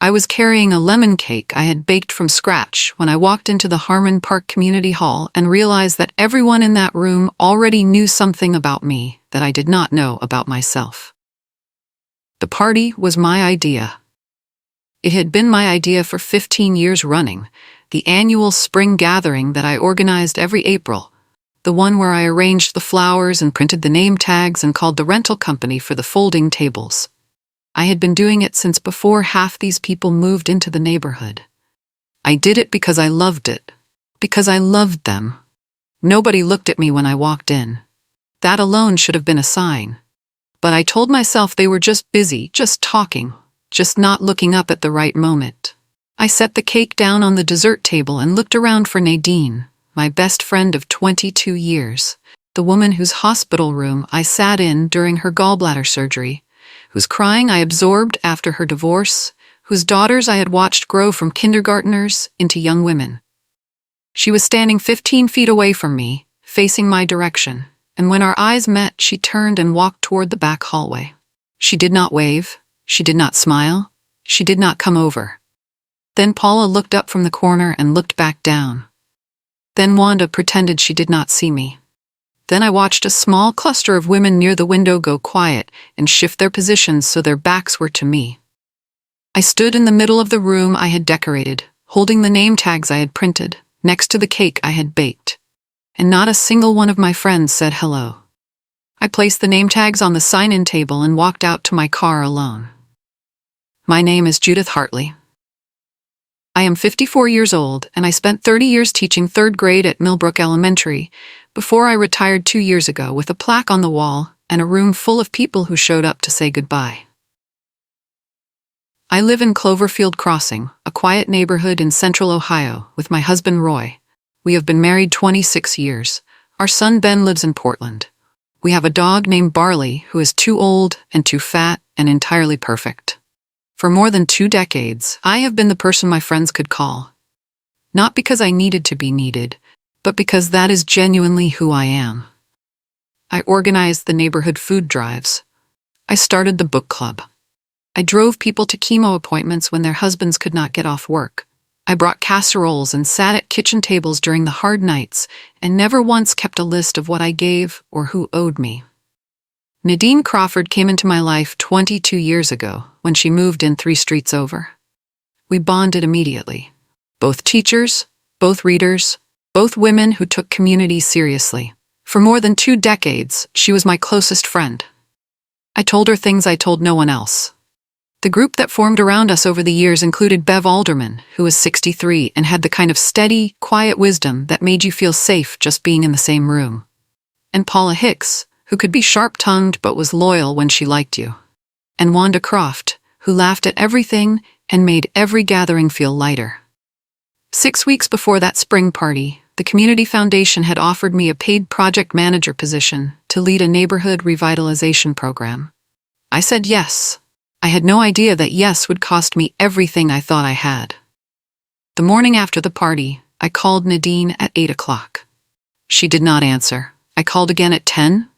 I was carrying a lemon cake I had baked from scratch when I walked into the Harmon Park Community Hall and realized that everyone in that room already knew something about me that I did not know about myself. The party was my idea. It had been my idea for 15 years running, the annual spring gathering that I organized every April, the one where I arranged the flowers and printed the name tags and called the rental company for the folding tables. I had been doing it since before half these people moved into the neighborhood. I did it because I loved it, because I loved them. Nobody looked at me when I walked in. That alone should have been a sign. But I told myself they were just busy, just talking, just not looking up at the right moment. I set the cake down on the dessert table and looked around for Nadine, my best friend of 22 years, the woman whose hospital room I sat in during her gallbladder surgery, whose crying I absorbed after her divorce, whose daughters I had watched grow from kindergartners into young women. She was standing 15 feet away from me, facing my direction, and when our eyes met, she turned and walked toward the back hallway. She did not wave, she did not smile, she did not come over. Then Paula looked up from the corner and looked back down. Then Wanda pretended she did not see me. Then I watched a small cluster of women near the window go quiet and shift their positions so their backs were to me. I stood in the middle of the room I had decorated, holding the name tags I had printed, next to the cake I had baked. And not a single one of my friends said hello. I placed the name tags on the sign-in table and walked out to my car alone. My name is Judith Hartley. I am 54 years old, and I spent 30 years teaching 3rd grade at Millbrook Elementary before I retired 2 years ago with a plaque on the wall and a room full of people who showed up to say goodbye. I live in Cloverfield Crossing, a quiet neighborhood in central Ohio, with my husband Roy. We have been married 26 years. Our son Ben lives in Portland. We have a dog named Barley who is too old and too fat and entirely perfect. For more than 2 decades, I have been the person my friends could call. Not because I needed to be needed, but because that is genuinely who I am. I organized the neighborhood food drives. I started the book club. I drove people to chemo appointments when their husbands could not get off work. I brought casseroles and sat at kitchen tables during the hard nights and never once kept a list of what I gave or who owed me. Nadine Crawford came into my life 22 years ago when she moved in 3 streets over. We bonded immediately. Both teachers, both readers, both women who took community seriously. For more than 2 decades, she was my closest friend. I told her things I told no one else. The group that formed around us over the years included Bev Alderman, who was 63 and had the kind of steady, quiet wisdom that made you feel safe just being in the same room. And Paula Hicks, who could be sharp-tongued but was loyal when she liked you. And Wanda Croft, who laughed at everything and made every gathering feel lighter. 6 weeks before that spring party, the Community Foundation had offered me a paid project manager position to lead a neighborhood revitalization program. I said yes. I had no idea that yes would cost me everything I thought I had. The morning after the party, I called Nadine at 8 o'clock. She did not answer. I called again at 10.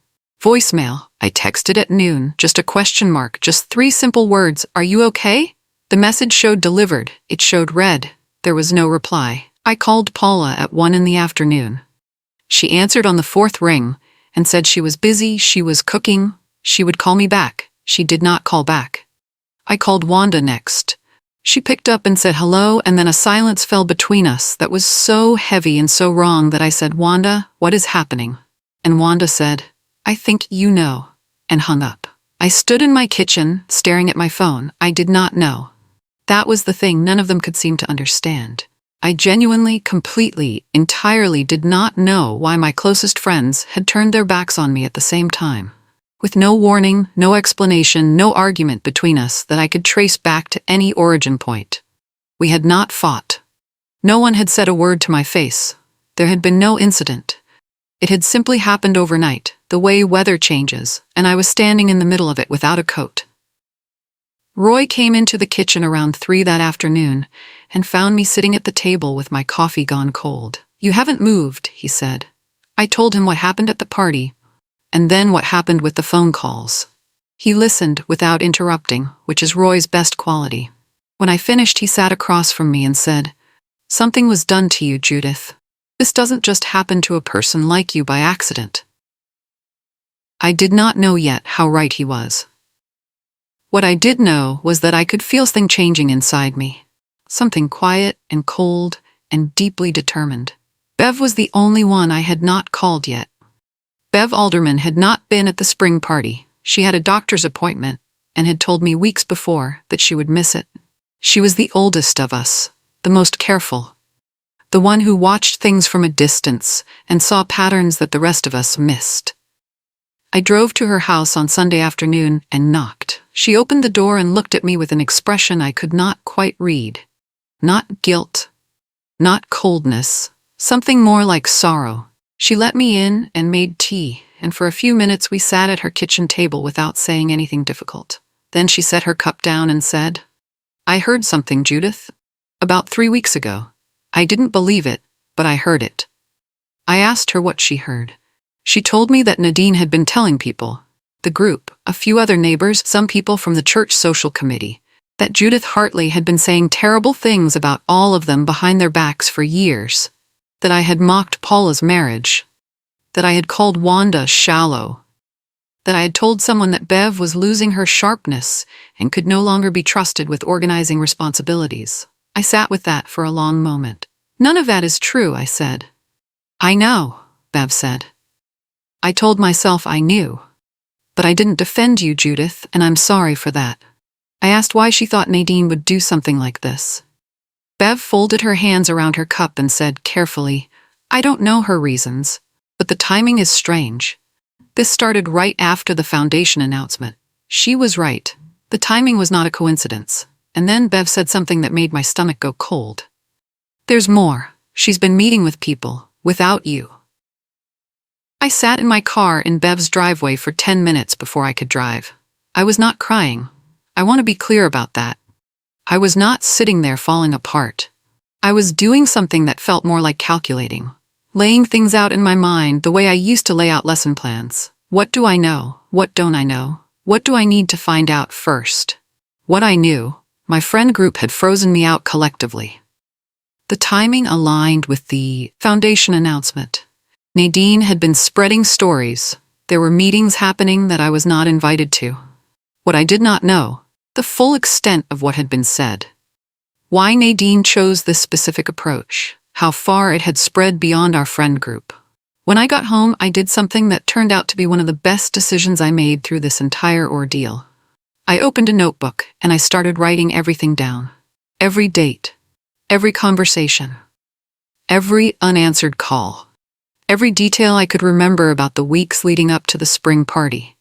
Voicemail. I texted at noon, just a question mark, just 3 simple words, "Are you okay?" The message showed delivered. It showed read. There was no reply. I called Paula at 1 in the afternoon. She answered on the 4th ring and said she was busy, she was cooking, she would call me back. She did not call back. I called Wanda next. She picked up and said hello, and then a silence fell between us that was so heavy and so wrong that I said, "Wanda, what is happening?" And Wanda said, "I think you know," and hung up. I stood in my kitchen, staring at my phone. I did not know. That was the thing none of them could seem to understand. I genuinely, completely, entirely did not know why my closest friends had turned their backs on me at the same time. With no warning, no explanation, no argument between us that I could trace back to any origin point. We had not fought. No one had said a word to my face. There had been no incident. It had simply happened overnight, the way weather changes, and I was standing in the middle of it without a coat. Roy came into the kitchen around 3 that afternoon and found me sitting at the table with my coffee gone cold. "You haven't moved," he said. I told him what happened at the party, and then what happened with the phone calls. He listened without interrupting, which is Roy's best quality. When I finished, he sat across from me and said, "Something was done to you, Judith. This doesn't just happen to a person like you by accident." I did not know yet how right he was. What I did know was that I could feel something changing inside me. Something quiet and cold and deeply determined. Bev was the only one I had not called yet. Bev Alderman had not been at the spring party. She had a doctor's appointment and had told me weeks before that she would miss it. She was the oldest of us, the most careful, the one who watched things from a distance and saw patterns that the rest of us missed. I drove to her house on Sunday afternoon and knocked. She opened the door and looked at me with an expression I could not quite read. Not guilt, not coldness, something more like sorrow. She let me in and made tea, and for a few minutes we sat at her kitchen table without saying anything difficult. Then she set her cup down and said, "I heard something, Judith. About 3 weeks ago. I didn't believe it, but I heard it." I asked her what she heard. She told me that Nadine had been telling people, the group, a few other neighbors, some people from the church social committee, that Judith Hartley had been saying terrible things about all of them behind their backs for years, that I had mocked Paula's marriage, that I had called Wanda shallow, that I had told someone that Bev was losing her sharpness and could no longer be trusted with organizing responsibilities. I sat with that for a long moment. "None of that is true," I said. "I know," Bev said. I told myself I knew. But I didn't defend you, Judith, and I'm sorry for that. I asked why she thought Nadine would do something like this. Bev folded her hands around her cup and said carefully, "I don't know her reasons, but the timing is strange. This started right after the foundation announcement. She was right. The timing was not a coincidence." And then Bev said something that made my stomach go cold. "There's more. She's been meeting with people, without you." I sat in my car in Bev's driveway for 10 minutes before I could drive. I was not crying. I want to be clear about that. I was not sitting there falling apart. I was doing something that felt more like calculating, laying things out in my mind the way I used to lay out lesson plans. What do I know? What don't I know? What do I need to find out first? What I knew, my friend group had frozen me out collectively. The timing aligned with the foundation announcement. Nadine had been spreading stories. There were meetings happening that I was not invited to. What I did not know, the full extent of what had been said. Why Nadine chose this specific approach. How far it had spread beyond our friend group. When I got home, I did something that turned out to be one of the best decisions I made through this entire ordeal. I opened a notebook and I started writing everything down. Every date, every conversation, every unanswered call. Every detail I could remember about the weeks leading up to the spring party.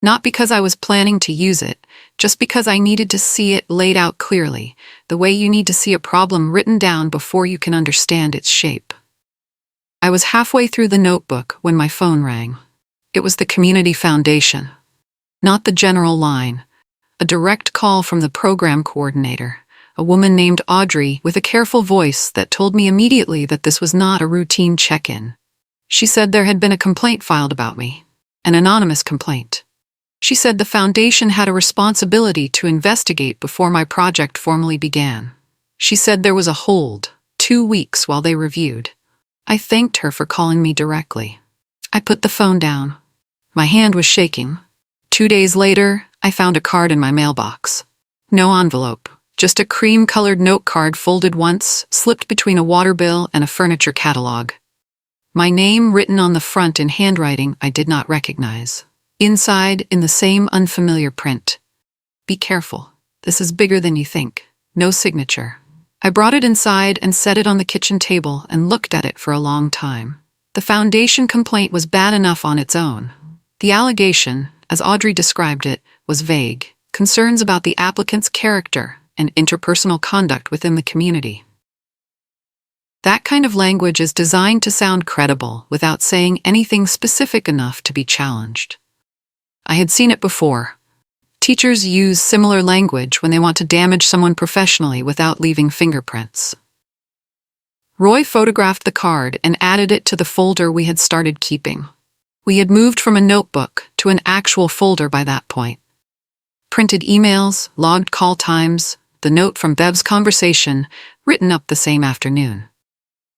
Not because I was planning to use it, just because I needed to see it laid out clearly, the way you need to see a problem written down before you can understand its shape. I was halfway through the notebook when my phone rang. It was the community foundation. Not the general line. A direct call from the program coordinator, a woman named Audrey with a careful voice that told me immediately that this was not a routine check-in. She said there had been a complaint filed about me, an anonymous complaint. She said the foundation had a responsibility to investigate before my project formally began. She said there was a hold, 2 weeks while they reviewed. I thanked her for calling me directly. I put the phone down. My hand was shaking. 2 days later, I found a card in my mailbox. No envelope, just a cream-colored note card folded once, slipped between a water bill and a furniture catalog. My name written on the front in handwriting I did not recognize. Inside, in the same unfamiliar print. "Be careful. This is bigger than you think. No signature." I brought it inside and set it on the kitchen table and looked at it for a long time. The foundation complaint was bad enough on its own. The allegation, as Audrey described it, was vague. Concerns about the applicant's character and interpersonal conduct within the community. That kind of language is designed to sound credible without saying anything specific enough to be challenged. I had seen it before. Teachers use similar language when they want to damage someone professionally without leaving fingerprints. Roy photographed the card and added it to the folder we had started keeping. We had moved from a notebook to an actual folder by that point. Printed emails, logged call times, the note from Bev's conversation, written up the same afternoon.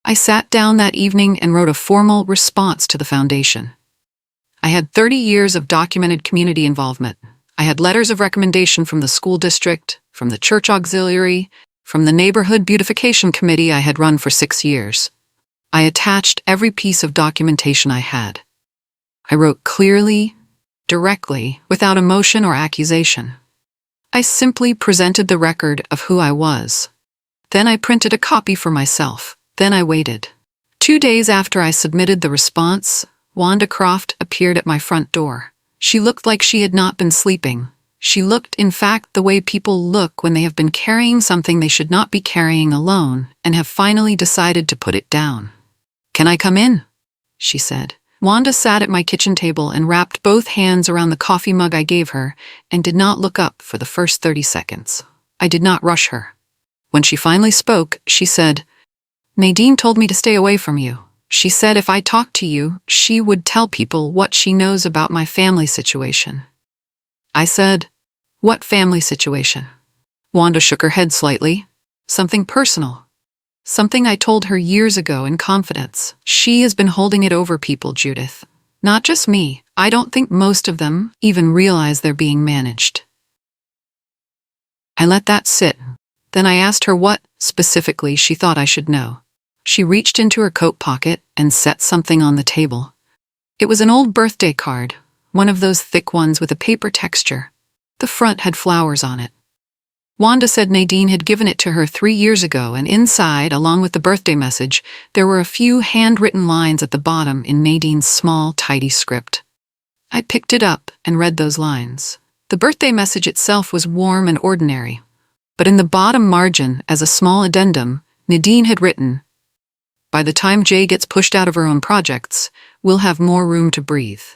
I sat down that evening and wrote a formal response to the foundation. I had 30 years of documented community involvement. I had letters of recommendation from the school district, from the church auxiliary, from the neighborhood beautification committee I had run for 6 years. I attached every piece of documentation I had. I wrote clearly, directly, without emotion or accusation. I simply presented the record of who I was. Then I printed a copy for myself. Then I waited. 2 days after I submitted the response, Wanda Croft appeared at my front door. She looked like she had not been sleeping. She looked, in fact, the way people look when they have been carrying something they should not be carrying alone and have finally decided to put it down. "Can I come in?" she said. Wanda sat at my kitchen table and wrapped both hands around the coffee mug I gave her and did not look up for the first 30 seconds. I did not rush her. When she finally spoke, she said, "Nadine told me to stay away from you. She said if I talked to you, she would tell people what she knows about my family situation." I said, "What family situation?" Wanda shook her head slightly. "Something personal. Something I told her years ago in confidence. She has been holding it over people, Judith. Not just me. I don't think most of them even realize they're being managed." I let that sit. Then I asked her what, specifically, she thought I should know. She reached into her coat pocket and set something on the table. It was an old birthday card, one of those thick ones with a paper texture. The front had flowers on it. Wanda said Nadine had given it to her 3 years ago, and inside, along with the birthday message, there were a few handwritten lines at the bottom in Nadine's small, tidy script. I picked it up and read those lines. The birthday message itself was warm and ordinary, but in the bottom margin, as a small addendum, Nadine had written, "By the time Jay gets pushed out of her own projects, we'll have more room to breathe.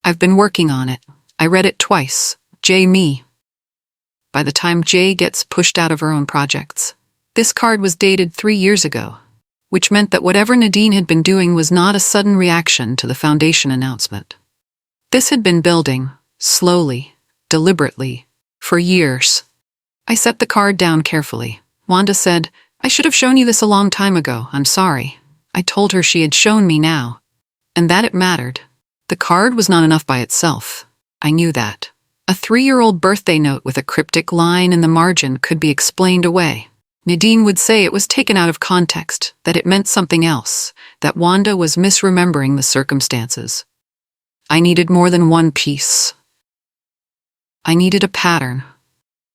I've been working on it." I read it twice. Jay, me. By the time Jay gets pushed out of her own projects. This card was dated 3 years ago, which meant that whatever Nadine had been doing was not a sudden reaction to the foundation announcement. This had been building, slowly, deliberately, for years. I set the card down carefully. Wanda said, "I should have shown you this a long time ago. I'm sorry." I told her she had shown me now, and that it mattered. The card was not enough by itself. I knew that. A 3-year-old birthday note with a cryptic line in the margin could be explained away. Nadine would say it was taken out of context, that it meant something else, that Wanda was misremembering the circumstances. I needed more than one piece. I needed a pattern.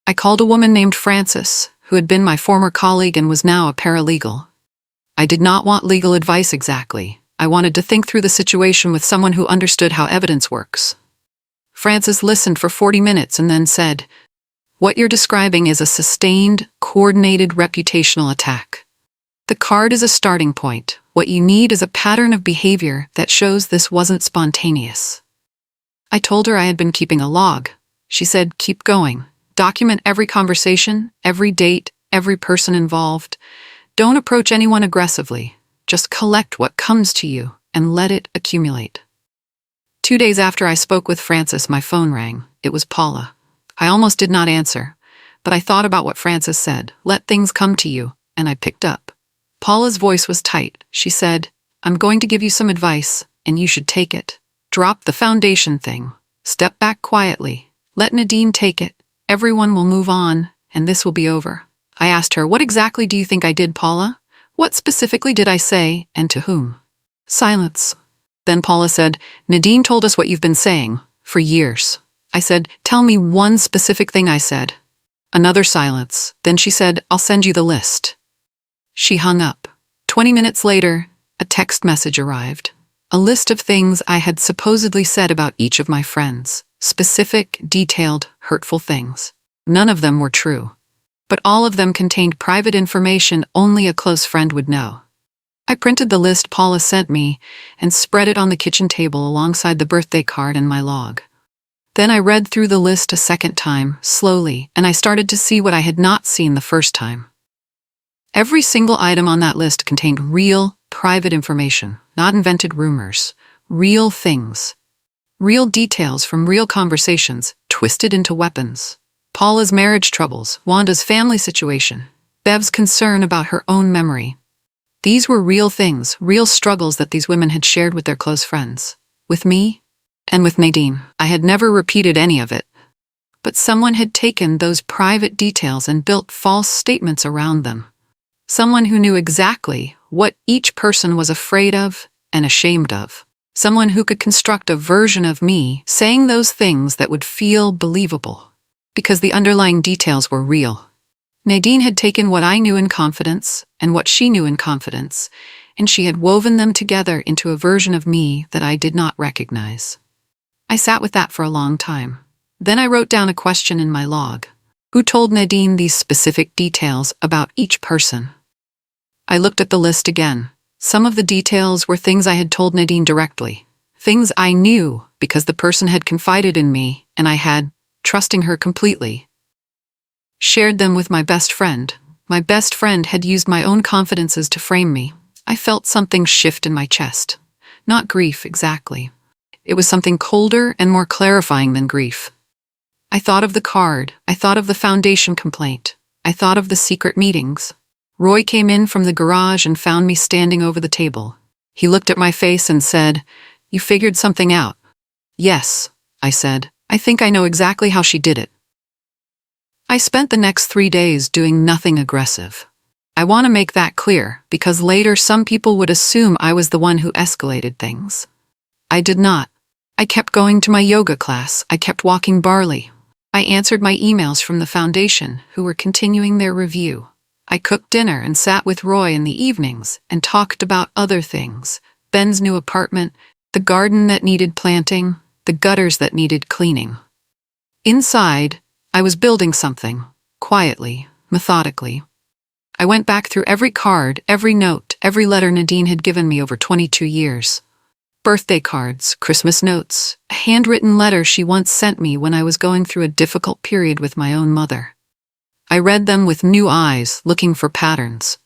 I called a woman named Frances, who had been my former colleague and was now a paralegal. I did not want legal advice exactly. I wanted to think through the situation with someone who understood how evidence works. Frances listened for 40 minutes and then said, "What you're describing is a sustained, coordinated reputational attack. The card is a starting point. What you need is a pattern of behavior that shows this wasn't spontaneous." I told her I had been keeping a log. She said, "Keep going. Document every conversation, every date, every person involved. Don't approach anyone aggressively. Just collect what comes to you and let it accumulate." 2 days after I spoke with Frances, my phone rang. It was Paula. I almost did not answer, but I thought about what Frances said. "Let things come to you," and I picked up. Paula's voice was tight. She said, "I'm going to give you some advice, and you should take it. Drop the foundation thing. Step back quietly. Let Nadine take it. Everyone will move on, and this will be over." I asked her, "What exactly do you think I did, Paula? What specifically did I say, and to whom?" Silence. Then Paula said, "Nadine told us what you've been saying, for years." I said, "Tell me one specific thing I said." Another silence. Then she said, "I'll send you the list." She hung up. 20 minutes later, a text message arrived. A list of things I had supposedly said about each of my friends. Specific, detailed, hurtful things. None of them were true. But all of them contained private information only a close friend would know. I printed the list Paula sent me and spread it on the kitchen table alongside the birthday card and my log. Then I read through the list a second time, slowly, and I started to see what I had not seen the first time. Every single item on that list contained real, private information, not invented rumors, real things, real details from real conversations, twisted into weapons. Paula's marriage troubles, Wanda's family situation, Bev's concern about her own memory. These were real things, real struggles that these women had shared with their close friends. With me, and with Nadine. I had never repeated any of it. But someone had taken those private details and built false statements around them. Someone who knew exactly what each person was afraid of and ashamed of. Someone who could construct a version of me saying those things that would feel believable, because the underlying details were real. Nadine had taken what I knew in confidence and what she knew in confidence, and she had woven them together into a version of me that I did not recognize. I sat with that for a long time. Then I wrote down a question in my log. Who told Nadine these specific details about each person? I looked at the list again. Some of the details were things I had told Nadine directly. Things I knew because the person had confided in me and I had, trusting her completely, shared them with my best friend. My best friend had used my own confidences to frame me. I felt something shift in my chest. Not grief, exactly. It was something colder and more clarifying than grief. I thought of the card. I thought of the foundation complaint. I thought of the secret meetings. Roy came in from the garage and found me standing over the table. He looked at my face and said, "You figured something out." "Yes," I said. "I think I know exactly how she did it." I spent the next 3 days doing nothing aggressive. I want to make that clear, because later some people would assume I was the one who escalated things. I did not. I kept going to my yoga class. I kept walking Barley. I answered my emails from the foundation, who were continuing their review. I cooked dinner and sat with Roy in the evenings and talked about other things. Ben's new apartment, the garden that needed planting, the gutters that needed cleaning. Inside, I was building something, quietly, methodically. I went back through every card, every note, every letter Nadine had given me over 22 years. Birthday cards, Christmas notes, a handwritten letter she once sent me when I was going through a difficult period with my own mother. I read them with new eyes, looking for patterns.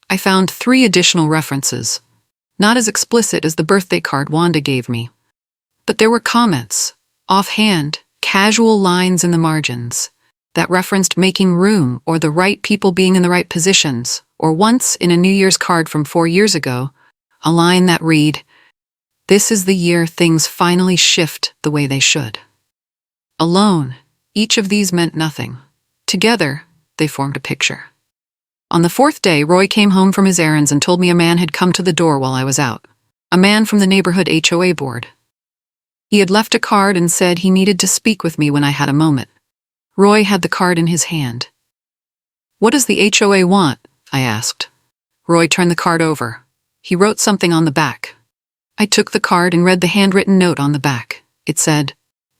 I found 3 additional references, not as explicit as the birthday card Wanda gave me. But there were comments, offhand, casual lines in the margins, that referenced making room or the right people being in the right positions, or once in a New Year's card from 4 years ago, a line that read, "This is the year things finally shift the way they should." Alone, each of these meant nothing. Together, they formed a picture. On the 4th day, Roy came home from his errands and told me a man had come to the door while I was out. A man from the neighborhood HOA board. He had left a card and said he needed to speak with me when I had a moment. Roy had the card in his hand. "What does the HOA want?" I asked. Roy turned the card over. He wrote something on the back. I took the card and read the handwritten note on the back. It said,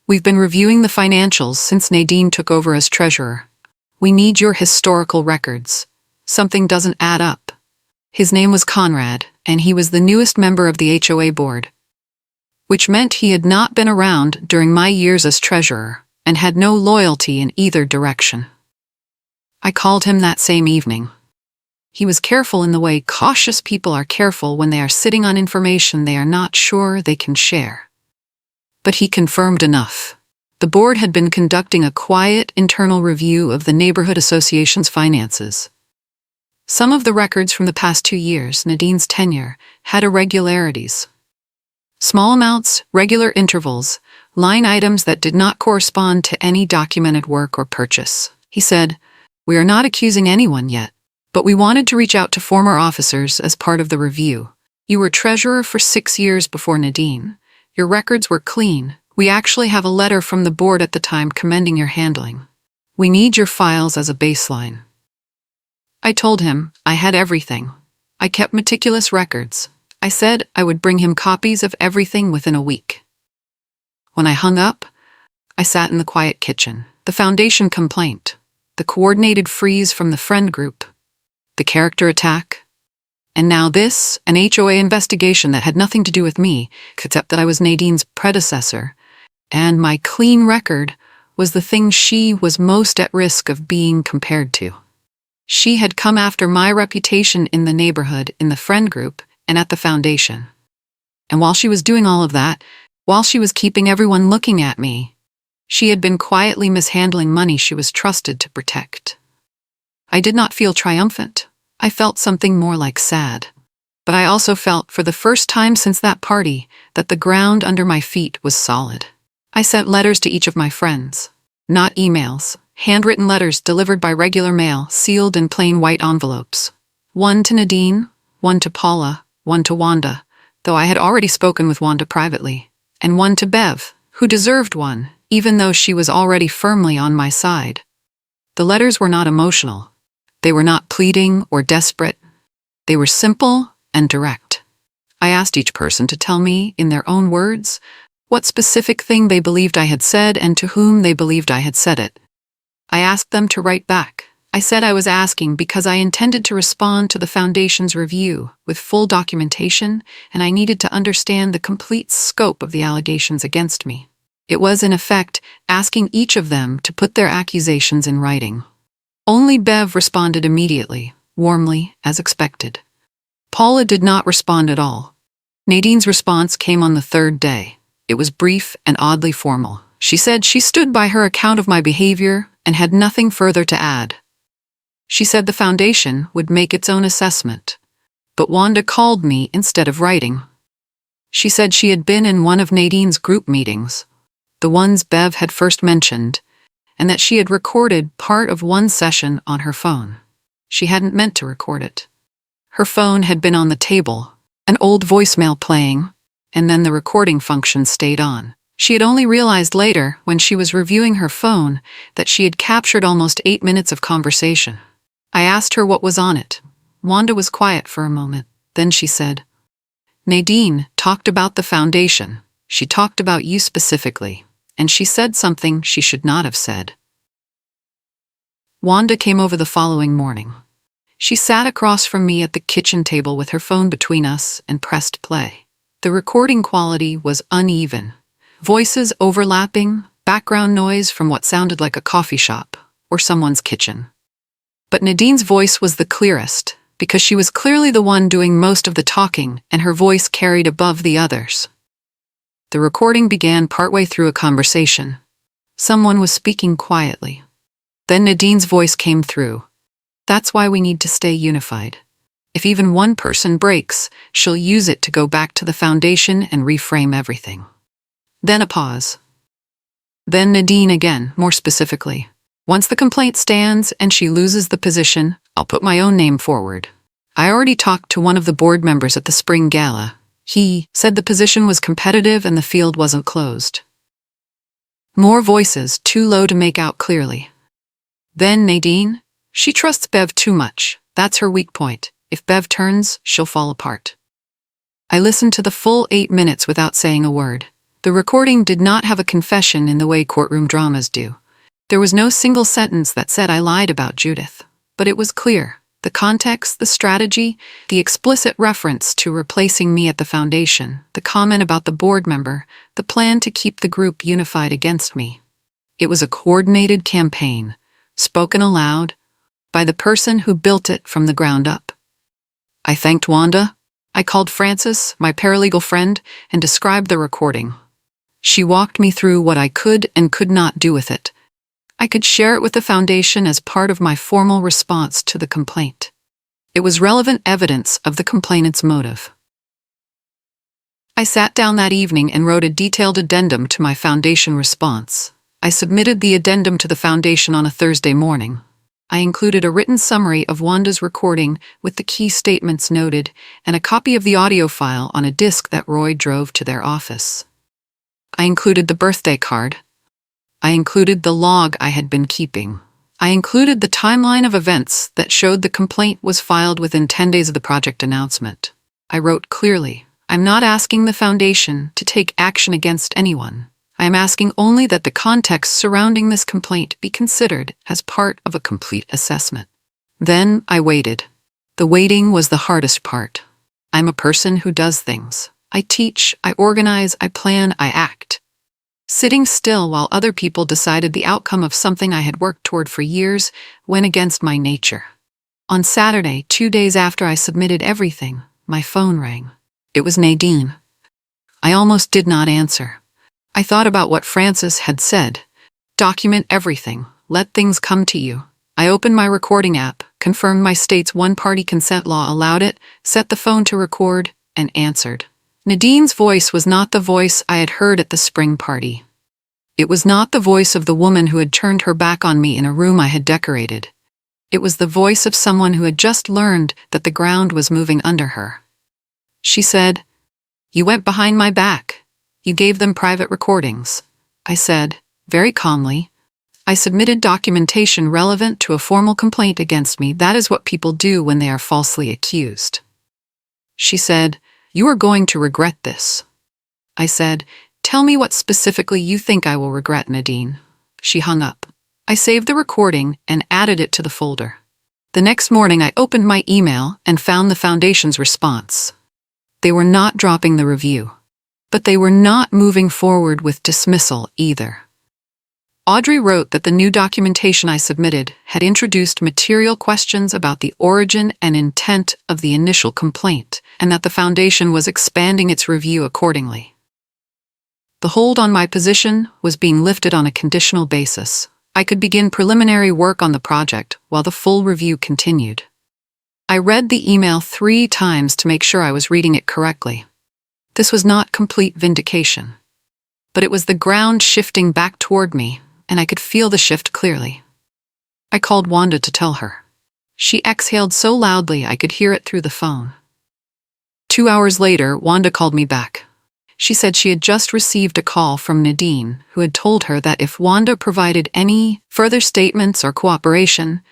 "We've been reviewing the financials since Nadine took over as treasurer. We need your historical records. Something doesn't add up." His name was Conrad, and he was the newest member of the HOA board, which meant he had not been around during my years as treasurer and had no loyalty in either direction. I called him that same evening. He was careful in the way cautious people are careful when they are sitting on information they are not sure they can share. But he confirmed enough. The board had been conducting a quiet internal review of the neighborhood association's finances. Some of the records from the past 2 years, Nadine's tenure, had irregularities. Small amounts, regular intervals, line items that did not correspond to any documented work or purchase. He said, "We are not accusing anyone yet, but we wanted to reach out to former officers as part of the review. You were treasurer for 6 years before Nadine. Your records were clean. We actually have a letter from the board at the time commending your handling. We need your files as a baseline." I told him I had everything. I kept meticulous records. I said I would bring him copies of everything within a week. When I hung up, I sat in the quiet kitchen. The foundation complaint, the coordinated freeze from the friend group, the character attack, and now this, an HOA investigation that had nothing to do with me, except that I was Nadine's predecessor, and my clean record was the thing she was most at risk of being compared to. She had come after my reputation in the neighborhood, in the friend group, and at the foundation. And while she was doing all of that, while she was keeping everyone looking at me, She had been quietly mishandling money she was trusted to protect. I did not feel triumphant. I felt something more like sad. But I also felt, for the first time since that party, that the ground under my feet was solid. I sent letters to each of my friends. Not emails, handwritten letters delivered by regular mail, sealed in plain white envelopes. One to Nadine, one to Paula, one to Wanda, though I had already spoken with Wanda privately, and one to Bev, who deserved one, even though she was already firmly on my side. The letters were not emotional. They were not pleading or desperate. They were simple and direct. I asked each person to tell me, in their own words, what specific thing they believed I had said and to whom they believed I had said it. I asked them to write back. I said I was asking because I intended to respond to the Foundation's review with full documentation, and I needed to understand the complete scope of the allegations against me. It was, in effect, asking each of them to put their accusations in writing. Only Bev responded immediately, warmly, as expected. Paula did not respond at all. Nadine's response came on the third day. It was brief and oddly formal. She said she stood by her account of my behavior and had nothing further to add. She said the Foundation would make its own assessment. But Wanda called me instead of writing. She said she had been in one of Nadine's group meetings, the ones Bev had first mentioned, and that she had recorded part of one session on her phone. She hadn't meant to record it. Her phone had been on the table, an old voicemail playing, and then the recording function stayed on. She had only realized later, when she was reviewing her phone, that she had captured almost 8 minutes of conversation. I asked her what was on it. Wanda was quiet for a moment. Then she said, "Nadine talked about the Foundation. She talked about you specifically, and she said something she should not have said." Wanda came over the following morning. She sat across from me at the kitchen table with her phone between us and pressed play. The recording quality was uneven. Voices overlapping, background noise from what sounded like a coffee shop or someone's kitchen. But Nadine's voice was the clearest, because she was clearly the one doing most of the talking and her voice carried above the others. The recording began partway through a conversation. Someone was speaking quietly. Then Nadine's voice came through. "That's why we need to stay unified. If even one person breaks, she'll use it to go back to the Foundation and reframe everything." Then a pause. Then Nadine again, more specifically. "Once the complaint stands and she loses the position, I'll put my own name forward. I already talked to one of the board members at the spring gala. He said the position was competitive and the field wasn't closed." More voices, too low to make out clearly. Then Nadine, "She trusts Bev too much. That's her weak point. If Bev turns, she'll fall apart." I listened to the full 8 minutes without saying a word. The recording did not have a confession in the way courtroom dramas do. There was no single sentence that said I lied about Judith. But it was clear. The context, the strategy, the explicit reference to replacing me at the Foundation, the comment about the board member, the plan to keep the group unified against me. It was a coordinated campaign, spoken aloud, by the person who built it from the ground up. I thanked Wanda. I called Frances, my paralegal friend, and described the recording. She walked me through what I could and could not do with it. I could share it with the Foundation as part of my formal response to the complaint. It was relevant evidence of the complainant's motive. I sat down that evening and wrote a detailed addendum to my Foundation response. I submitted the addendum to the Foundation on a Thursday morning. I included a written summary of Wanda's recording with the key statements noted and a copy of the audio file on a disc that Roy drove to their office. I included the birthday card. I included the log I had been keeping. I included the timeline of events that showed the complaint was filed within 10 days of the project announcement. I wrote clearly, "I'm not asking the Foundation to take action against anyone. I am asking only that the context surrounding this complaint be considered as part of a complete assessment." Then I waited. The waiting was the hardest part. I'm a person who does things. I teach, I organize, I plan, I act. Sitting still while other people decided the outcome of something I had worked toward for years went against my nature. On Saturday, 2 days after I submitted everything, my phone rang. It was Nadine. I almost did not answer. I thought about what Frances had said, Document everything. Let things come to you. I opened my recording app, confirmed my state's one-party consent law allowed it, set the phone to record, and answered. Nadine's voice was not the voice I had heard at the spring party. It was not the voice of the woman who had turned her back on me in a room I had decorated. It was the voice of someone who had just learned that the ground was moving under her. She said, "You went behind my back. You gave them private recordings." I said, very calmly, "I submitted documentation relevant to a formal complaint against me. That is what people do when they are falsely accused." She said, "You are going to regret this." I said, "Tell me what specifically you think I will regret, Nadine." She hung up. I saved the recording and added it to the folder. The next morning I opened my email and found the Foundation's response. They were not dropping the review, but they were not moving forward with dismissal either. Audrey wrote that the new documentation I submitted had introduced material questions about the origin and intent of the initial complaint, and that the Foundation was expanding its review accordingly. The hold on my position was being lifted on a conditional basis. I could begin preliminary work on the project while the full review continued. I read the email 3 times to make sure I was reading it correctly. This was not complete vindication, but it was the ground shifting back toward me, and I could feel the shift clearly. I called Wanda to tell her. She exhaled so loudly I could hear it through the phone. 2 hours later, Wanda called me back. She said she had just received a call from Nadine, who had told her that if Wanda provided any further statements or cooperation,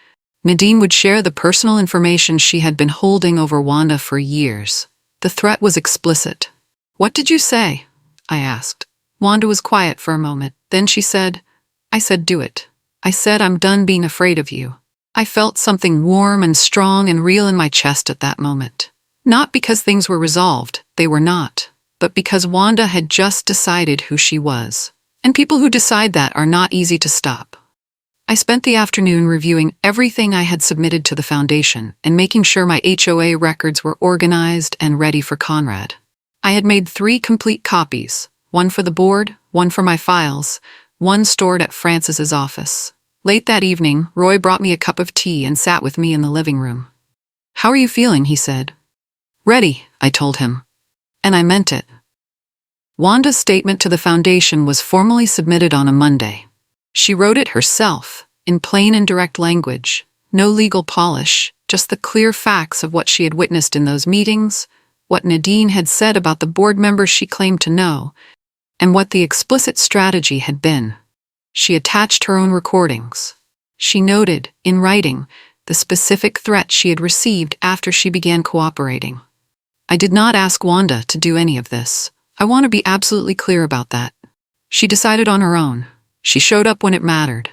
Nadine would share the personal information she had been holding over Wanda for years. The threat was explicit. "What did you say?" I asked. Wanda was quiet for a moment. Then she said, "I said do it. I said I'm done being afraid of you." I felt something warm and strong and real in my chest at that moment. Not because things were resolved, they were not, but because Wanda had just decided who she was. And people who decide that are not easy to stop. I spent the afternoon reviewing everything I had submitted to the Foundation and making sure my HOA records were organized and ready for Conrad. I had made 3 complete copies, one for the board, one for my files, one stored at Francis's office. Late that evening, Roy brought me a cup of tea and sat with me in the living room. "How are you feeling?" he said. "Ready," I told him. And I meant it. Wanda's statement to the Foundation was formally submitted on a Monday. She wrote it herself, in plain and direct language, no legal polish, just the clear facts of what she had witnessed in those meetings, what Nadine had said about the board members she claimed to know, and what the explicit strategy had been. She attached her own recordings. She noted, in writing, the specific threat she had received after she began cooperating. I did not ask Wanda to do any of this. I want to be absolutely clear about that. She decided on her own. She showed up when it mattered.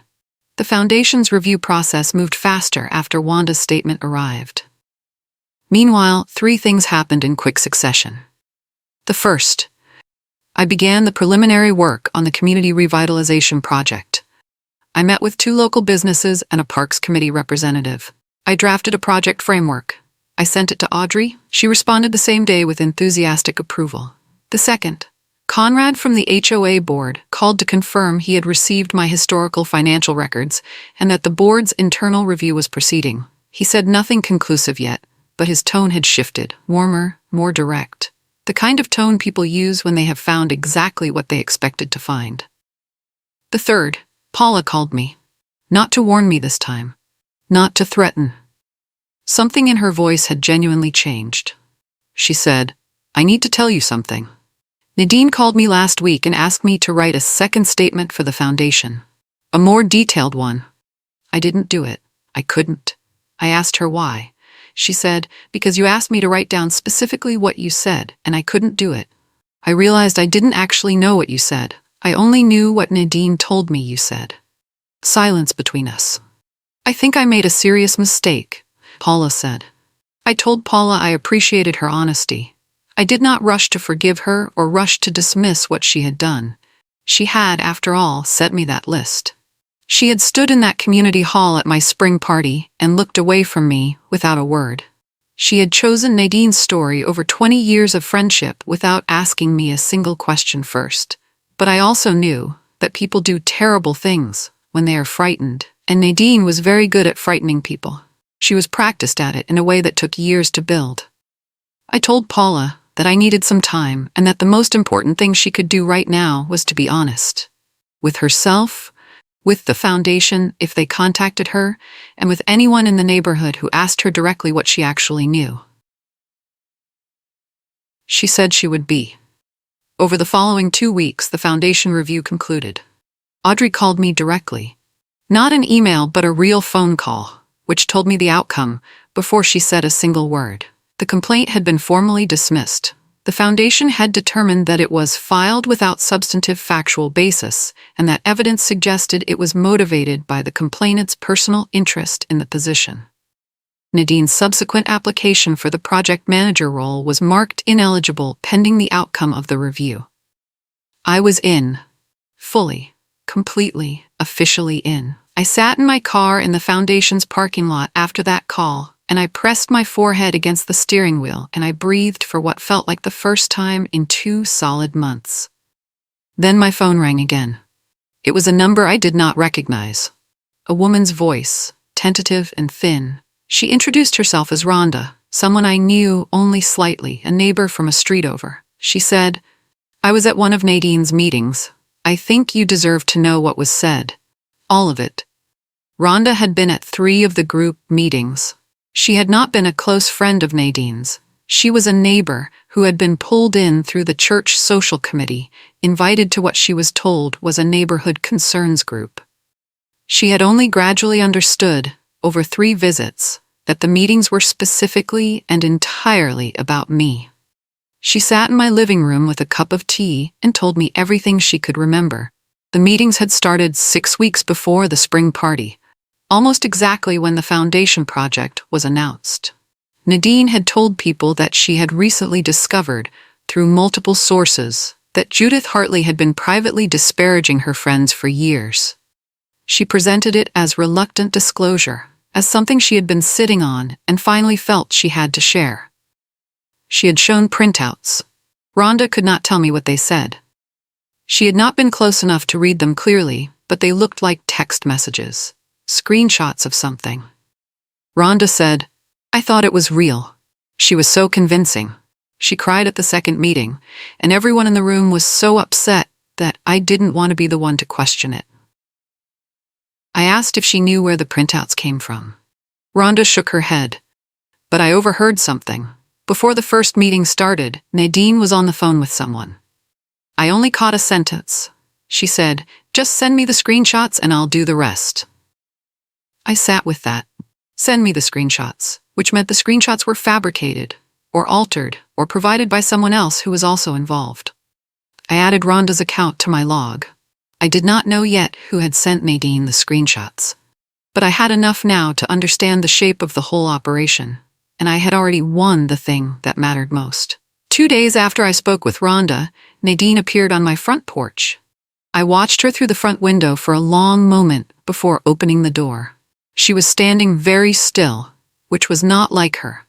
The Foundation's review process moved faster after Wanda's statement arrived. Meanwhile, 3 things happened in quick succession. The first, I began the preliminary work on the Community Revitalization Project. I met with 2 local businesses and a Parks Committee representative. I drafted a project framework. I sent it to Audrey. She responded the same day with enthusiastic approval. The second, Conrad from the HOA board called to confirm he had received my historical financial records and that the board's internal review was proceeding. He said nothing conclusive yet, but his tone had shifted, warmer, more direct. The kind of tone people use when they have found exactly what they expected to find. The third, Paula called me. Not to warn me this time. Not to threaten. Something in her voice had genuinely changed. She said, "I need to tell you something. Nadine called me last week and asked me to write a second statement for the Foundation. A more detailed one. I didn't do it. I couldn't. I asked her why. She said, because you asked me to write down specifically what you said, and I couldn't do it. I realized I didn't actually know what you said. I only knew what Nadine told me you said." Silence between us. "I think I made a serious mistake," Paula said. I told Paula I appreciated her honesty. I did not rush to forgive her or rush to dismiss what she had done. She had, after all, set me that list. She had stood in that community hall at my spring party and looked away from me without a word. She had chosen Nadine's story over 20 years of friendship without asking me a single question first. But I also knew, that people do terrible things when they are frightened, and Nadine was very good at frightening people. She was practiced at it in a way that took years to build. I told Paula that I needed some time and that the most important thing she could do right now was to be honest. With herself, with the foundation if they contacted her, and with anyone in the neighborhood who asked her directly what she actually knew. She said she would be. Over the following 2 weeks, the foundation review concluded. Audrey called me directly. Not an email, but a real phone call, which told me the outcome before she said a single word. The complaint had been formally dismissed. The foundation had determined that it was filed without substantive factual basis, and that evidence suggested it was motivated by the complainant's personal interest in the position. Nadine's subsequent application for the project manager role was marked ineligible pending the outcome of the review. I was in. Fully, completely, officially in. I sat in my car in the foundation's parking lot after that call, and I pressed my forehead against the steering wheel and I breathed for what felt like the first time in 2 solid months. Then my phone rang again. It was a number I did not recognize. A woman's voice, tentative and thin. She introduced herself as Rhonda, someone I knew only slightly, a neighbor from a street over. She said, "I was at one of Nadine's meetings. I think you deserve to know what was said. All of it." Rhonda had been at 3 of the group meetings. She had not been a close friend of Nadine's. She was a neighbor who had been pulled in through the church social committee, invited to what she was told was a neighborhood concerns group. She had only gradually understood, over 3 visits, that the meetings were specifically and entirely about me. She sat in my living room with a cup of tea and told me everything she could remember. The meetings had started 6 weeks before the spring party, almost exactly when the foundation project was announced. Nadine had told people that she had recently discovered, through multiple sources, that Judith Hartley had been privately disparaging her friends for years. She presented it as reluctant disclosure, as something she had been sitting on and finally felt she had to share. She had shown printouts. Rhonda could not tell me what they said. She had not been close enough to read them clearly, but they looked like text messages, screenshots of something. Rhonda said, "I thought it was real." She was so convincing. She cried at the second meeting, and everyone in the room was so upset that I didn't want to be the one to question it. I asked if she knew where the printouts came from. Rhonda shook her head. But I overheard something. Before the first meeting started, Nadine was on the phone with someone. I only caught a sentence. She said, "Just send me the screenshots and I'll do the rest." I sat with that. Send me the screenshots, which meant the screenshots were fabricated, or altered, or provided by someone else who was also involved. I added Rhonda's account to my log. I did not know yet who had sent Nadine the screenshots. But I had enough now to understand the shape of the whole operation, and I had already won the thing that mattered most. 2 days after I spoke with Rhonda, Nadine appeared on my front porch. I watched her through the front window for a long moment before opening the door. She was standing very still, which was not like her.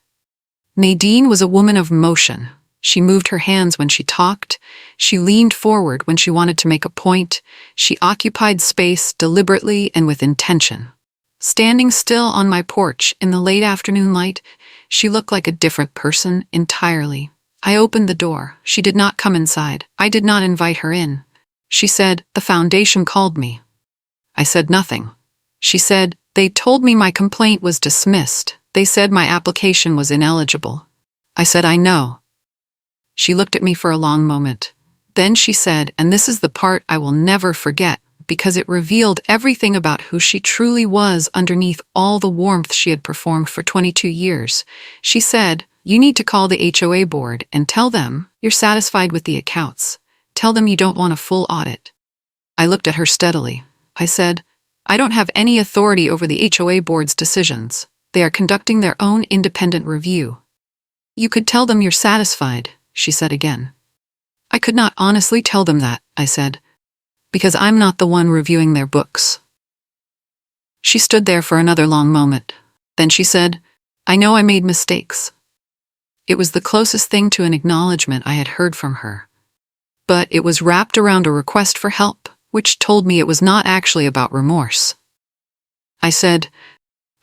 Nadine was a woman of motion. She moved her hands when she talked. She leaned forward when she wanted to make a point. She occupied space deliberately and with intention. Standing still on my porch in the late afternoon light, she looked like a different person entirely. I opened the door. She did not come inside. I did not invite her in. She said, "The foundation called me." I said nothing. She said, "They told me my complaint was dismissed. They said my application was ineligible." I said, "I know." She looked at me for a long moment. Then she said, and this is the part I will never forget, because it revealed everything about who she truly was underneath all the warmth she had performed for 22 years. She said, "You need to call the HOA board and tell them you're satisfied with the accounts. Tell them you don't want a full audit." I looked at her steadily. I said, "I don't have any authority over the HOA board's decisions. They are conducting their own independent review." "You could tell them you're satisfied," she said again. "I could not honestly tell them that," I said, "because I'm not the one reviewing their books." She stood there for another long moment. Then she said, "I know I made mistakes." It was the closest thing to an acknowledgement I had heard from her. But it was wrapped around a request for help, which told me it was not actually about remorse. I said,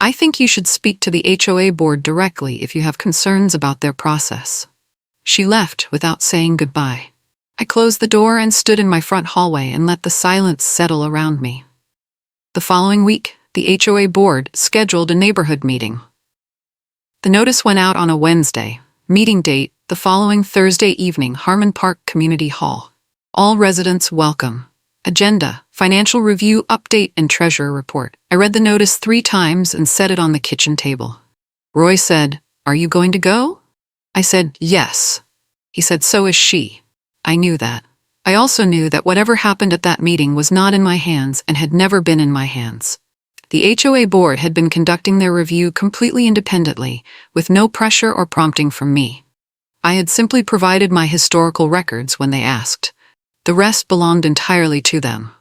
"I think you should speak to the HOA board directly if you have concerns about their process." She left without saying goodbye. I closed the door and stood in my front hallway and let the silence settle around me. The following week, the HOA board scheduled a neighborhood meeting. The notice went out on a Wednesday. Meeting date, the following Thursday evening, Harmon Park Community Hall. All residents welcome. Agenda, financial review update and treasurer report. I read the notice 3 times and set it on the kitchen table. Roy said, "Are you going to go?" I said, "Yes." He said, "So is she." I knew that. I also knew that whatever happened at that meeting was not in my hands and had never been in my hands. The HOA board had been conducting their review completely independently, with no pressure or prompting from me. I had simply provided my historical records when they asked. The rest belonged entirely to them.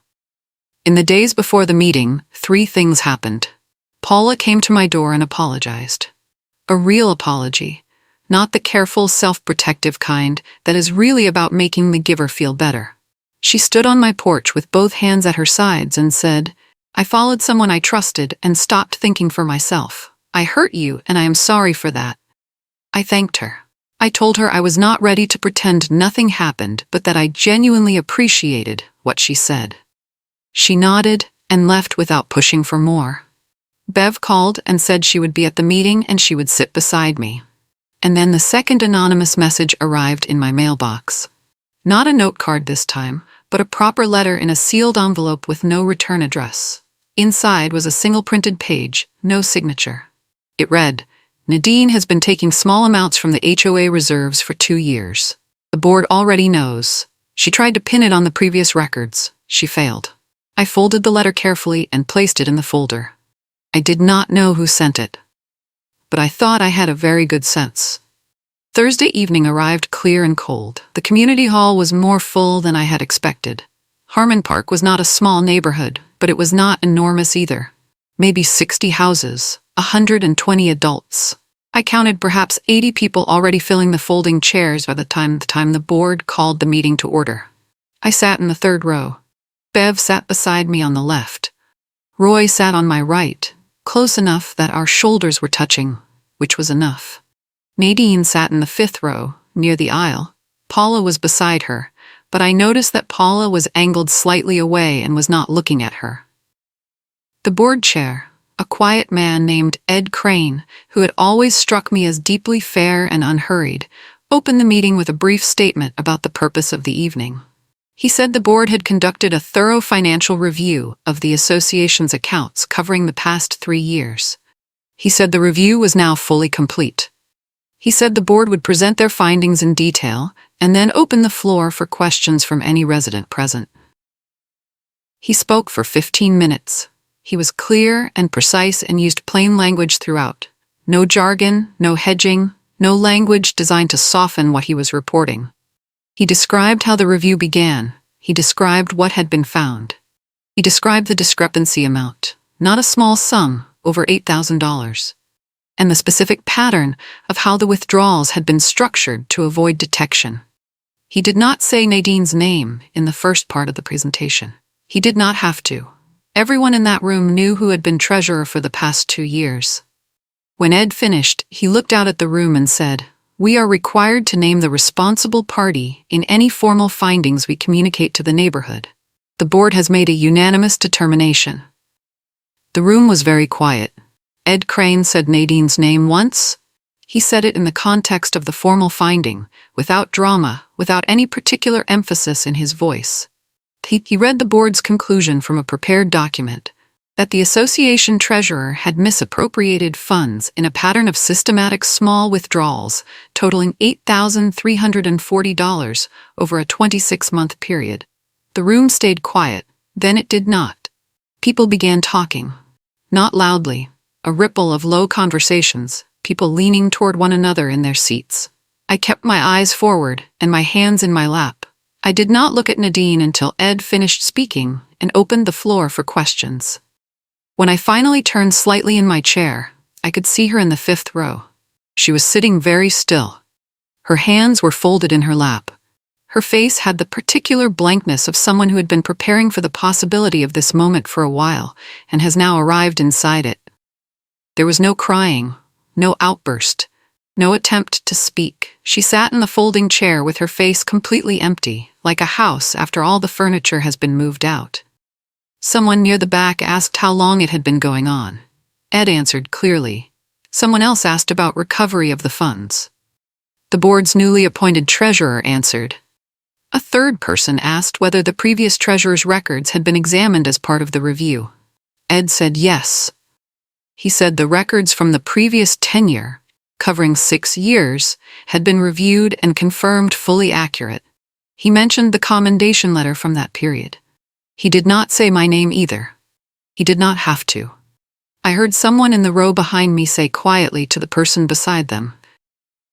In the days before the meeting, 3 things happened. Paula came to my door and apologized. A real apology, not the careful, self-protective kind that is really about making the giver feel better. She stood on my porch with both hands at her sides and said, "I followed someone I trusted and stopped thinking for myself. I hurt you and I am sorry for that." I thanked her. I told her I was not ready to pretend nothing happened, but that I genuinely appreciated what she said. She nodded and left without pushing for more. Bev called and said she would be at the meeting and she would sit beside me. And then the second anonymous message arrived in my mailbox. Not a note card this time, but a proper letter in a sealed envelope with no return address. Inside was a single printed page, no signature. It read, "Nadine has been taking small amounts from the HOA reserves for 2 years. The board already knows. She tried to pin it on the previous records. She failed." I folded the letter carefully and placed it in the folder. I did not know who sent it, but I thought I had a very good sense. Thursday evening arrived clear and cold. The community hall was more full than I had expected. Harmon Park was not a small neighborhood, but it was not enormous either. Maybe 60 houses, 120 adults. I counted perhaps 80 people already filling the folding chairs by the time the board called the meeting to order. I sat in the 3rd row. Bev sat beside me on the left. Roy sat on my right, close enough that our shoulders were touching, which was enough. Nadine sat in the 5th row, near the aisle. Paula was beside her, but I noticed that Paula was angled slightly away and was not looking at her. The board chair, a quiet man named Ed Crane, who had always struck me as deeply fair and unhurried, opened the meeting with a brief statement about the purpose of the evening. He said the board had conducted a thorough financial review of the association's accounts covering the past 3 years. He said the review was now fully complete. He said the board would present their findings in detail and then open the floor for questions from any resident present. He spoke for 15 minutes. He was clear and precise and used plain language throughout. No jargon, no hedging, no language designed to soften what he was reporting. He described how the review began. He described what had been found. He described the discrepancy amount, not a small sum, over $8,000, and the specific pattern of how the withdrawals had been structured to avoid detection. He did not say Nadine's name in the first part of the presentation. He did not have to. Everyone in that room knew who had been treasurer for the past 2 years. When Ed finished, he looked out at the room and said, "We are required to name the responsible party in any formal findings we communicate to the neighborhood. The board has made a unanimous determination." The room was very quiet. Ed Crane said Nadine's name once. He said it in the context of the formal finding, without drama, without any particular emphasis in his voice. He read the board's conclusion from a prepared document, that the association treasurer had misappropriated funds in a pattern of systematic small withdrawals totaling $8,340 over a 26-month period. The room stayed quiet, then it did not. People began talking. Not loudly, a ripple of low conversations, people leaning toward one another in their seats. I kept my eyes forward and my hands in my lap. I did not look at Nadine until Ed finished speaking and opened the floor for questions. When I finally turned slightly in my chair, I could see her in the 5th row. She was sitting very still. Her hands were folded in her lap. Her face had the particular blankness of someone who had been preparing for the possibility of this moment for a while and has now arrived inside it. There was no crying, no outburst, no attempt to speak. She sat in the folding chair with her face completely empty, like a house after all the furniture has been moved out. Someone near the back asked how long it had been going on. Ed answered clearly. Someone else asked about recovery of the funds. The board's newly appointed treasurer answered. A third person asked whether the previous treasurer's records had been examined as part of the review. Ed said yes. He said the records from the previous tenure, covering 6 years, had been reviewed and confirmed fully accurate. He mentioned the commendation letter from that period. He did not say my name either. He did not have to. I heard someone in the row behind me say quietly to the person beside them.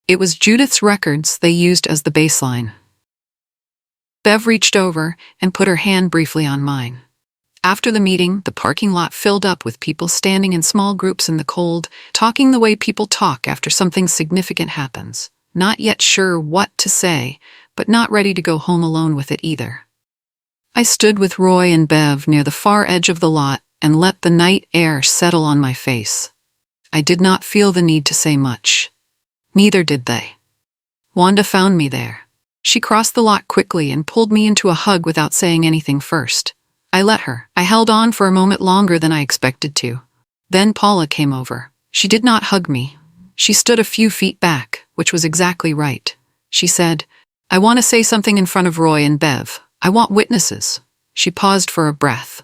It was Judith's records they used as the baseline. Bev reached over and put her hand briefly on mine. After the meeting, the parking lot filled up with people standing in small groups in the cold, talking the way people talk after something significant happens, not yet sure what to say, but not ready to go home alone with it either. I stood with Roy and Bev near the far edge of the lot and let the night air settle on my face. I did not feel the need to say much. Neither did they. Wanda found me there. She crossed the lot quickly and pulled me into a hug without saying anything first. I let her. I held on for a moment longer than I expected to. Then Paula came over. She did not hug me. She stood a few feet back, which was exactly right. She said, I want to say something in front of Roy and Bev. I want witnesses. She paused for a breath.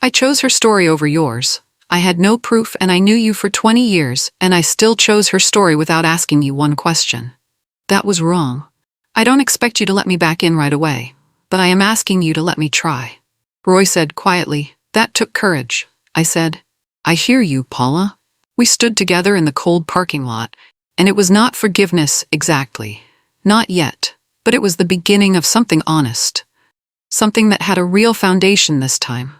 I chose her story over yours. I had no proof and I knew you for 20 years, and I still chose her story without asking you one question. That was wrong. I don't expect you to let me back in right away, but I am asking you to let me try. Roy said quietly, that took courage. I said, I hear you, Paula. We stood together in the cold parking lot, and it was not forgiveness exactly. Not yet, but it was the beginning of something honest. Something that had a real foundation this time.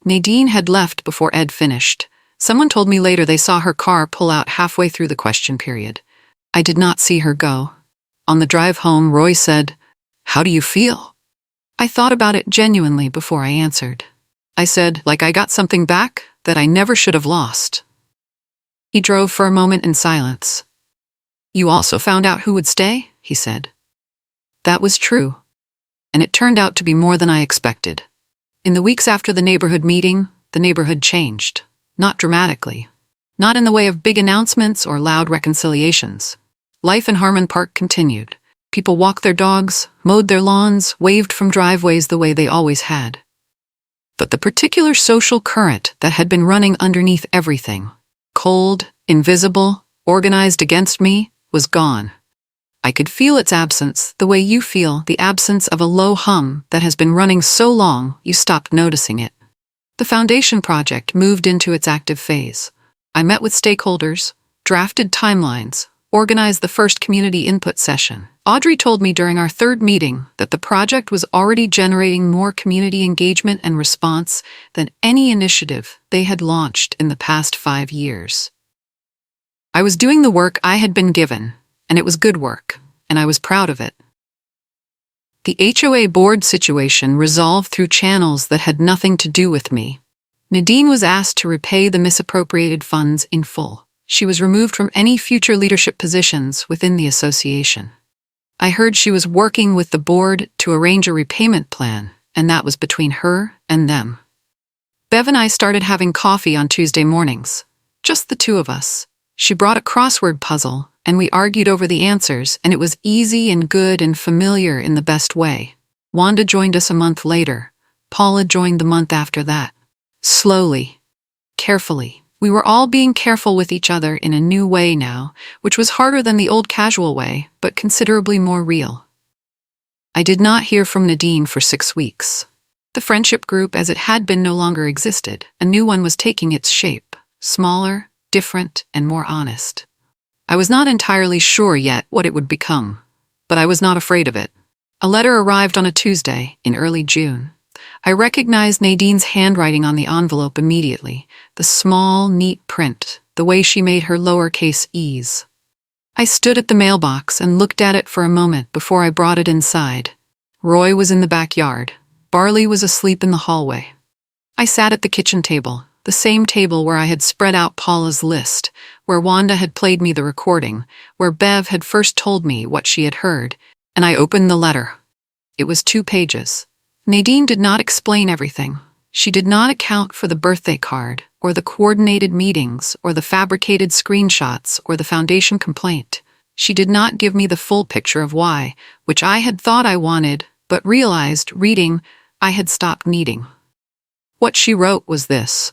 Nadine had left before Ed finished. Someone told me later they saw her car pull out halfway through the question period. I did not see her go. On the drive home, Roy said, How do you feel? I thought about it genuinely before I answered. I said, like I got something back that I never should have lost. He drove for a moment in silence. You also found out who would stay? He said. That was true. And it turned out to be more than I expected. In the weeks after the neighborhood meeting, the neighborhood changed. Not dramatically. Not in the way of big announcements or loud reconciliations. Life in Harmon Park continued. People walked their dogs, mowed their lawns, waved from driveways the way they always had. But the particular social current that had been running underneath everything, cold, invisible, organized against me, was gone. I could feel its absence the way you feel the absence of a low hum that has been running so long you stopped noticing it. The foundation project moved into its active phase. I met with stakeholders, drafted timelines, organized the first community input session. Audrey told me during our third meeting that the project was already generating more community engagement and response than any initiative they had launched in the past 5 years. I was doing the work I had been given, and it was good work, and I was proud of it. The HOA board situation resolved through channels that had nothing to do with me. Nadine was asked to repay the misappropriated funds in full. She was removed from any future leadership positions within the association. I heard she was working with the board to arrange a repayment plan, and that was between her and them. Bev and I started having coffee on Tuesday mornings. Just the two of us. She brought a crossword puzzle, and we argued over the answers, and it was easy and good and familiar in the best way. Wanda joined us a month later. Paula joined the month after that. Slowly. Carefully. We were all being careful with each other in a new way now, which was harder than the old casual way, but considerably more real. I did not hear from Nadine for 6 weeks. The friendship group as it had been no longer existed. A new one was taking its shape, smaller, different, and more honest. I was not entirely sure yet what it would become, but I was not afraid of it. A letter arrived on a Tuesday in early June. I recognized Nadine's handwriting on the envelope immediately, the small, neat print, the way she made her lowercase e's. I stood at the mailbox and looked at it for a moment before I brought it inside. Roy was in the backyard. Barley was asleep in the hallway. I sat at the kitchen table, the same table where I had spread out Paula's list, where Wanda had played me the recording, where Bev had first told me what she had heard, and I opened the letter. It was 2 pages. Nadine did not explain everything. She did not account for the birthday card, or the coordinated meetings, or the fabricated screenshots, or the foundation complaint. She did not give me the full picture of why, which I had thought I wanted, but realized, reading, I had stopped needing. What she wrote was this: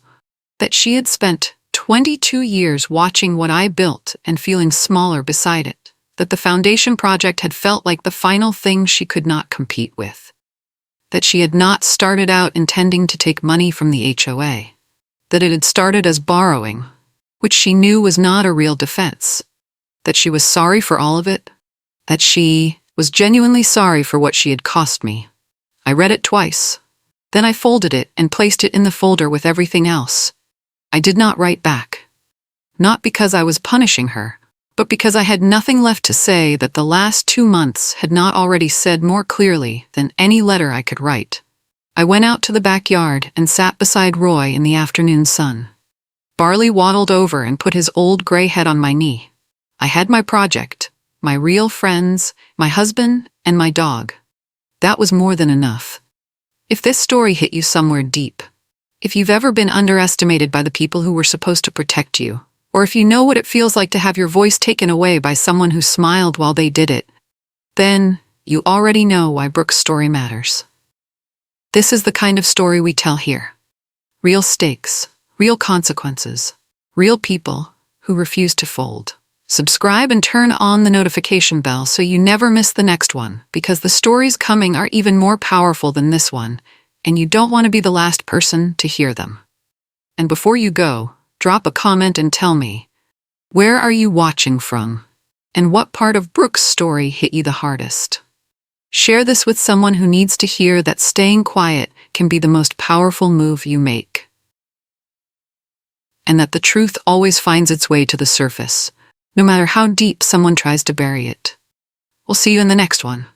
that she had spent 22 years watching what I built and feeling smaller beside it, that the foundation project had felt like the final thing she could not compete with, that she had not started out intending to take money from the HOA, that it had started as borrowing, which she knew was not a real defense, that she was sorry for all of it, that she was genuinely sorry for what she had cost me. I read it twice. Then I folded it and placed it in the folder with everything else. I did not write back. Not because I was punishing her, but because I had nothing left to say that the last 2 months had not already said more clearly than any letter I could write. I went out to the backyard and sat beside Roy in the afternoon sun. Barley waddled over and put his old gray head on my knee. I had my project, my real friends, my husband, and my dog. That was more than enough. If this story hit you somewhere deep, if you've ever been underestimated by the people who were supposed to protect you, or if you know what it feels like to have your voice taken away by someone who smiled while they did it, then you already know why Brooke's story matters. This is the kind of story we tell here. Real stakes, real consequences, real people who refuse to fold. Subscribe and turn on the notification bell so you never miss the next one, because the stories coming are even more powerful than this one, and you don't want to be the last person to hear them. And before you go, drop a comment and tell me, where are you watching from? And what part of Brooke's story hit you the hardest? Share this with someone who needs to hear that staying quiet can be the most powerful move you make, and that the truth always finds its way to the surface, no matter how deep someone tries to bury it. We'll see you in the next one.